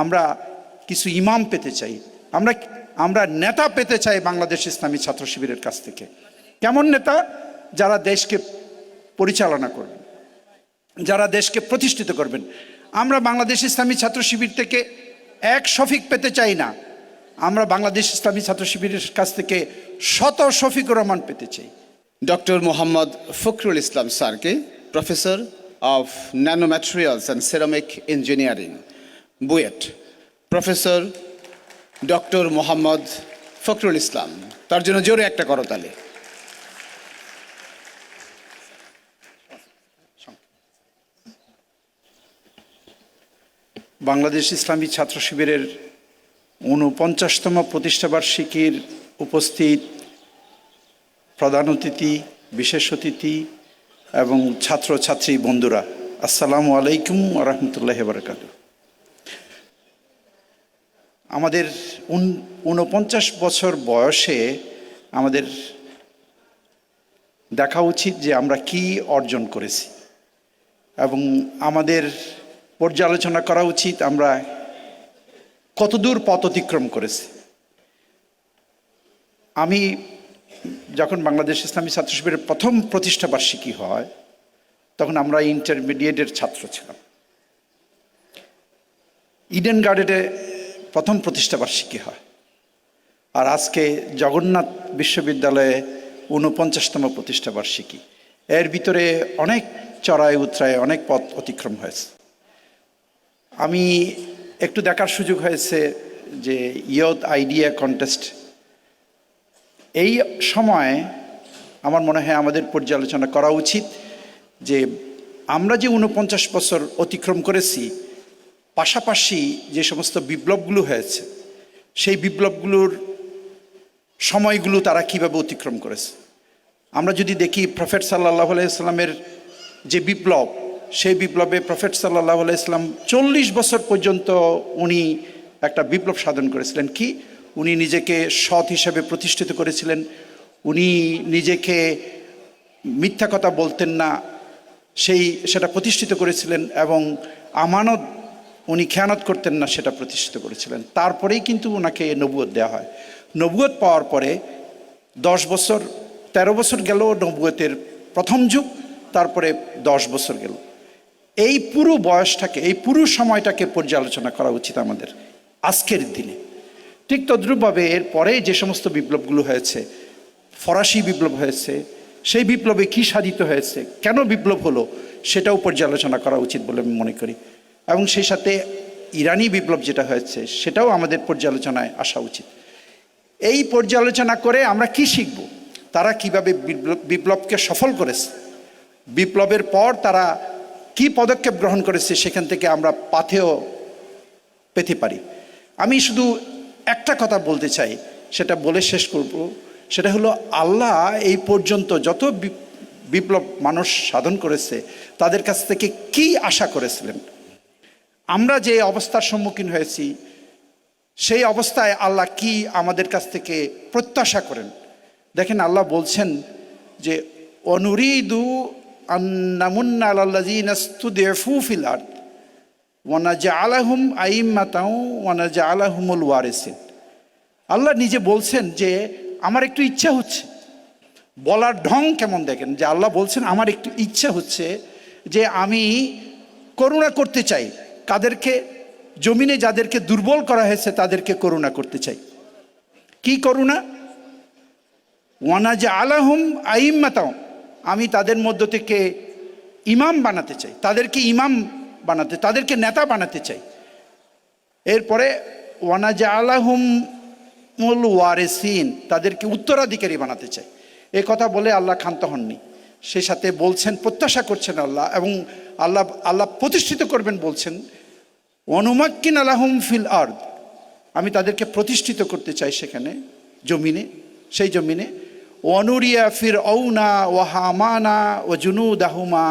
আমরা কিছু ইমাম পেতে চাই, আমরা আমরা নেতা পেতে চাই বাংলাদেশ ইসলামী ছাত্র শিবিরের কাছ থেকে। কেমন নেতা? যারা দেশকে পরিচালনা করবেন, যারা দেশকে প্রতিষ্ঠিত করবেন। আমরা বাংলাদেশ ইসলামী ছাত্র শিবির থেকে এক শফিক পেতে চাই না, আমরা বাংলাদেশ ইসলামী ছাত্র শিবিরের কাছ থেকে শত শফিকুর রহমান পেতে চাই। ডক্টর মোহাম্মদ ফখরুল ইসলাম স্যারকে, professor of nanomaterials and ceramic engineering, BUET. Professor doctor Mohammad Fakhrul Islam, তার জন্য জোরে একটা করতালি। বাংলাদেশ ইসলামী ছাত্র শিবিরের ৪৯তম প্রতিষ্ঠাবার্ষিকীর উপস্থিত প্রধান অতিথি, বিশেষ অতিথি এবং ছাত্রছাত্রী বন্ধুরা, আসসালামু আলাইকুম ওয়া রাহমাতুল্লাহি ওয়া বারাকাতুহু। আমাদের ৪৯ বছর বয়সে আমাদের দেখা উচিত যে আমরা কি অর্জন করেছি এবং আমাদের পর্যালোচনা করা উচিত আমরা কতদূর পথ অতিক্রম করেছি। আমি যখন বাংলাদেশ ইসলামী ছাত্র শিবিরের প্রথম প্রতিষ্ঠাবার্ষিকী হয় তখন আমরা ইন্টারমিডিয়েটের ছাত্র ছিলাম। ইডেন গার্ডেনে প্রথম প্রতিষ্ঠাবার্ষিকী হয়, আর আজকে জগন্নাথ বিশ্ববিদ্যালয়ে ৪৯তম প্রতিষ্ঠাবার্ষিকী। এর ভিতরে অনেক চড়াই উতরায় অনেক পথ অতিক্রম হয়েছে। আমি একটু দেখার সুযোগ হয়েছে যে ইয়ুথ আইডিয়া কন্টেস্ট, এই সময় আমার মনে হয় আমাদের পর্যালোচনা করা উচিত যে আমরা যে ৪৯ বছর অতিক্রম করেছি, পাশাপাশি যে সমস্ত বিপ্লবগুলো হয়েছে সেই বিপ্লবগুলোর সময়গুলো তারা কিভাবে অতিক্রম করেছে। আমরা যদি দেখি প্রফেট সাল্লাল্লাহু আলাইহি সাল্লামের যে বিপ্লব, সেই বিপ্লবে প্রফেট সাল্লাল্লাহু আলাইহি সাল্লাম ৪০ বছর পর্যন্ত উনি একটা বিপ্লব সাধন করেছিলেন। কি? উনি নিজেকে সৎ হিসেবে প্রতিষ্ঠিত করেছিলেন, উনি নিজেকে মিথ্যা কথা বলতেন না, সেটা প্রতিষ্ঠিত করেছিলেন, এবং আমানত উনি খেয়ানত করতেন না, সেটা প্রতিষ্ঠিত করেছিলেন। তারপরেই কিন্তু ওনাকে নবুয়ত দেওয়া হয়। নবুয়ত পাওয়ার পরে 13 বছর গেল নবুয়তের প্রথম যুগ, তারপরে 10 বছর গেল। এই পুরো বয়সটাকে, এই পুরো সময়টাকে পর্যালোচনা করা উচিত আমাদের আজকের দিনে। ঠিক তদ্রূপভাবে এর পরে যে সমস্ত বিপ্লবগুলো হয়েছে, ফরাসি বিপ্লব হয়েছে, সেই বিপ্লবে কি সাধিত হয়েছে, কেন বিপ্লব হলো, সেটাও পর্যালোচনা করা উচিত বলে আমি মনে করি। এবং সেই সাথে ইরানি বিপ্লব যেটা হয়েছে সেটাও আমাদের পর্যালোচনায় আসা উচিত। এই পর্যালোচনা করে আমরা কি শিখব, তারা কিভাবে বিপ্লবকে সফল করেছে, বিপ্লবের পর তারা কি পদক্ষেপ গ্রহণ করেছে, সেখান থেকে আমরা পাথেয় পেতে পারি। আমি শুধু একটা কথা বলতে চাই, সেটা বলে শেষ করব। সেটা হলো, আল্লাহ এই পর্যন্ত যত বিপ্লব মানুষ সাধন করেছে তাদের কাছ থেকে কি আশা করেছিলেন। আমরা যে অবস্থার সম্মুখীন হয়েছি সেই অবস্থায় আল্লাহ কি আমাদের কাছ থেকে প্রত্যাশা করেন। দেখেন, আল্লাহ বলছেন যে অনুরিদু আন্নামুন্না আলাল্লাযীনা ইসতুদঈফু ফিল আরদ ওয়া নাজআলাহুম আইম্মাতাও ওয়া নাজআলাহুমুল ওয়ারিসিন। আল্লাহ নিজে বলছেন যে আমার একটু ইচ্ছা হচ্ছে, বলার ঢং কেমন দেখেন, যে আল্লাহ বলছেন আমার একটু ইচ্ছা হচ্ছে যে আমি করুণা করতে চাই কাদেরকে, জমিনে যাদেরকে দুর্বল করা হয়েছে তাদেরকে করুণা করতে চাই। কি করুণা? ওয়া নাজআলাহুম আইম্মাতাও, আমি তাদের মধ্য থেকে ইমাম বানাতে চাই, তাদেরকে ইমাম বানাতে, তাদেরকে নেতা বানাতে চাই। এরপরে ওয়া নাজআলাহুমুল ওয়ারিসিন, তাদেরকে উত্তরাধিকারী বানাতে চাই। এ কথা বলে আল্লাহ ক্ষান্ত হননি, সে সাথে বলছেন, প্রত্যাশা করছেন আল্লাহ, এবং আল্লাহ প্রতিষ্ঠিত করবেন বলছেন, অনুমাক্কিনা লাহুম ফিল আরদ, আমি তাদেরকে প্রতিষ্ঠিত করতে চাই সেখানে জমিনে, সেই জমিনে। ওয়ানুরিয়া ফিরআউনা ওয়া হামানা ওয়া জুনুদাহুমা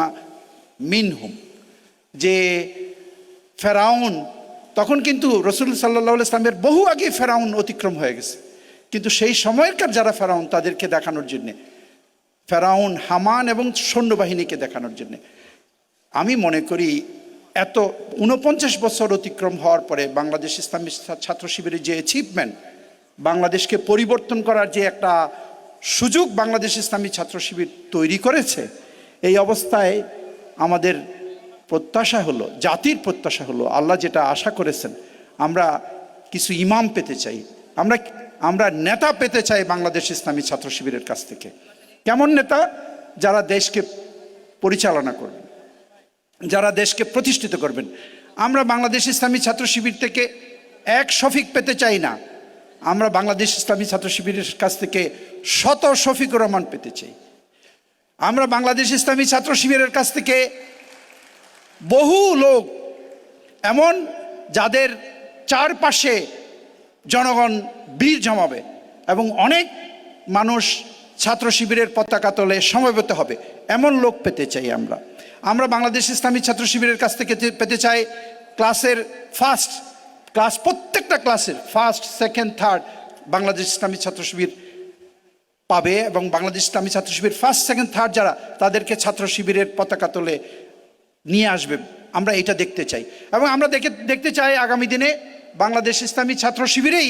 মিনহুম, যে ফেরাউন, তখন কিন্তু রাসূল সাল্লাল্লাহু আলাইহি ওয়াসাল্লামের বহু আগে ফেরাউন অতিক্রম হয়ে গেছে, কিন্তু সেই সময়কার যারা ফেরাউন তাদেরকে দেখানোর জন্যে, ফেরাউন, হামান এবং সৈন্যবাহিনীকে দেখানোর জন্যে। আমি মনে করি এত 49 বছর অতিক্রম হওয়ার পরে বাংলাদেশ ইসলামী ছাত্র শিবিরের যে অ্যাচিভমেন্ট, বাংলাদেশকে পরিবর্তন করার যে একটা সুযোগ বাংলাদেশ ইসলামী ছাত্র শিবির তৈরি করেছে, এই অবস্থায় আমাদের প্রত্যাশা হলো, জাতির প্রত্যাশা হলো, আল্লাহ যেটা আশা করেছেন, আমরা কিছু ইমাম পেতে চাই, আমরা নেতা পেতে চাই বাংলাদেশ ইসলামী ছাত্র শিবিরের কাছ থেকে। কেমন নেতা? যারা দেশকে পরিচালনা করবেন, যারা দেশকে প্রতিষ্ঠিত করবেন। আমরা বাংলাদেশ ইসলামী ছাত্র শিবির থেকে এক শফিক পেতে চাই না, আমরা বাংলাদেশ ইসলামী ছাত্র শিবিরের কাছ থেকে শত শফিকুর রহমান পেতে চাই। আমরা বাংলাদেশ ইসলামী ছাত্র শিবিরের কাছ থেকে বহু লোক এমন, যাদের চারপাশে জনগণ বীর জমাবে এবং অনেক মানুষ ছাত্র শিবিরের পতাকা তলে সমবেত হবে, এমন লোক পেতে চাই। আমরা বাংলাদেশ ইসলামী ছাত্র শিবিরের কাছ থেকে পেতে চাই ক্লাসের ফার্স্ট ক্লাস, প্রত্যেকটা ক্লাসের ফার্স্ট, সেকেন্ড, থার্ড বাংলাদেশ ইসলামী ছাত্র শিবির পাবে, এবং বাংলাদেশ ইসলামী ছাত্র শিবির ফার্স্ট, সেকেন্ড, থার্ড যারা, তাদেরকে ছাত্র শিবিরের পতাকা তলে নিয়ে আসবে। আমরা এটা দেখতে চাই, এবং আমরা দেখতে চাই আগামী দিনে বাংলাদেশ ইসলামী ছাত্র শিবিরেই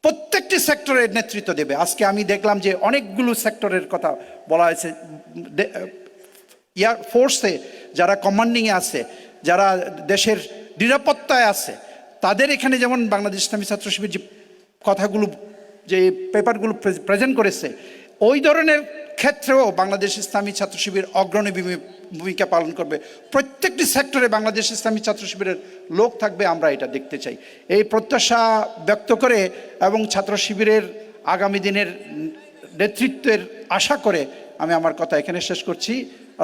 প্রত্যেকটি সেক্টরের নেতৃত্ব দেবে। আজকে আমি দেখলাম যে অনেকগুলো সেক্টরের কথা বলা হয়েছে। এয়ার ফোর্সে যারা কমান্ডিংয়ে আছে, যারা দেশের নিরাপত্তায় আছে, তাদের এখানে যেমন বাংলাদেশ ইসলামী ছাত্র শিবির যে কথাগুলো, যে পেপারগুলো প্রেজেন্ট করেছে, ওই ধরনের ক্ষেত্রেও বাংলাদেশ ইসলামী ছাত্র শিবির অগ্রণী ভূমিকা পালন করবে। প্রত্যেকটি সেক্টরে বাংলাদেশ ইসলামী ছাত্র শিবিরের লোক থাকবে, আমরা এটা দেখতে চাই। এই প্রত্যাশা ব্যক্ত করে এবং ছাত্র শিবিরের আগামী দিনের নেতৃত্বের আশা করে আমি আমার কথা এখানে শেষ করছি।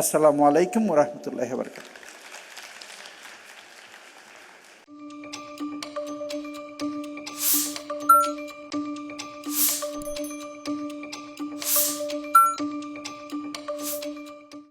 আসসালামু আলাইকুম ওয়া রাহমাতুল্লাহি ওয়া বারাকাতুহু।